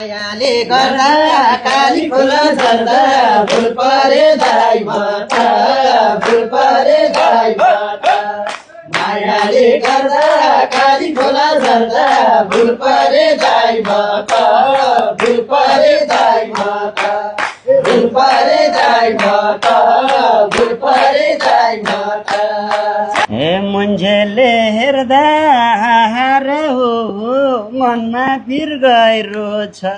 मायाले गर्दा काली खोला झर्दा फुल परे दाइ माता फुल परे दाइ माता मायाले गर्दा काली खोला झर्दा फुल परे दाइ माता फुल परे दाइ माता फुल परे दाइ माता फुल परे दाइ माता हे मुन्जेले हेर्दा हारे हो मनमा पिर गइरो छ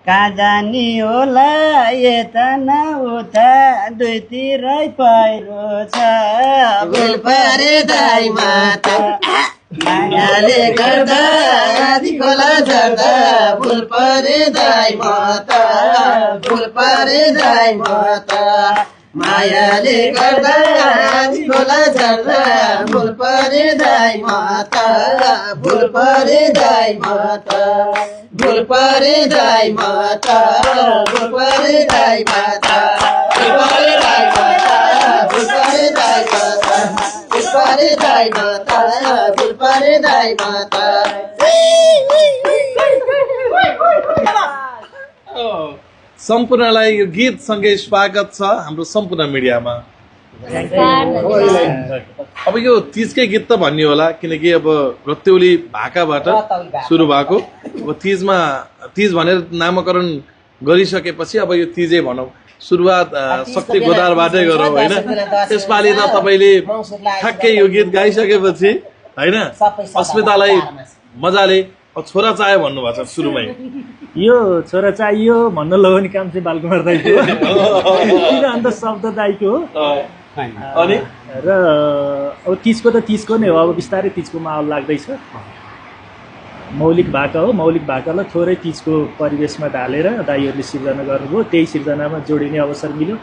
कहाँ जानी होला यता न उता दुईतिरै पहिरो छ फुल परे दाइ माता मायाले गर्दा आधी खोला झर्दा फुल परे दाइ माता फुल परे दाइ माता मायाले गर्दा आधी खोला झर्दा फुल परे दाइ माता फुल परे दाइ माता फुल परे दाइ माता फुल परे दाइ माता फुल परे दाइ माता फुल परे दाइ माता फुल परे दाइ माता फुल परे दाइ माता सम्पूर्णलाई यो गीत सँगै स्वागत छ हाम्रो सम्पूर्ण मिडियामा। अब यो तीजकै गीत त भन्ने होला किनकि अब रक्तौली भाकाबाट सुरु भएको। अब तीज भनेर नामकरण गरिसकेपछि अब यो तीजै भनौँ, सुरुवात शक्ति गोदारबाटै गरौँ होइन। त्यसपालि त तपाईँले ठ्याक्कै यो गीत गाइसकेपछि होइन अस्मितालाई मजाले छोरा चाह्यो भन्नुभएको छ सुरुमै। यो छोरा चाहियो भन्न लगाउने काम चाहिँ बालकुमार दाइको किन अन्त शब्द दाइको हो। अनि र अब तिजको त तिजको नै हो, अब बिस्तारै तिजको माहौल लाग्दैछ। मौलिक भाका हो, मौलिक भाकालाई थोरै तिजको परिवेशमा ढालेर दाइहरूले सिर्जना गर्नुभयो, त्यही सिर्जनामा जोडिने अवसर मिल्यो।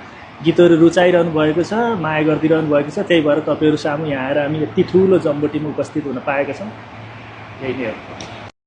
गीतहरू रुचाइरहनु भएको छ, माया गरिदिरहनु भएको छ, त्यही भएर तपाईँहरू सामु यहाँ आएर हामी यति ठुलो जम्बोटीमा उपस्थित हुन पाएका छौँ। यही नै हो।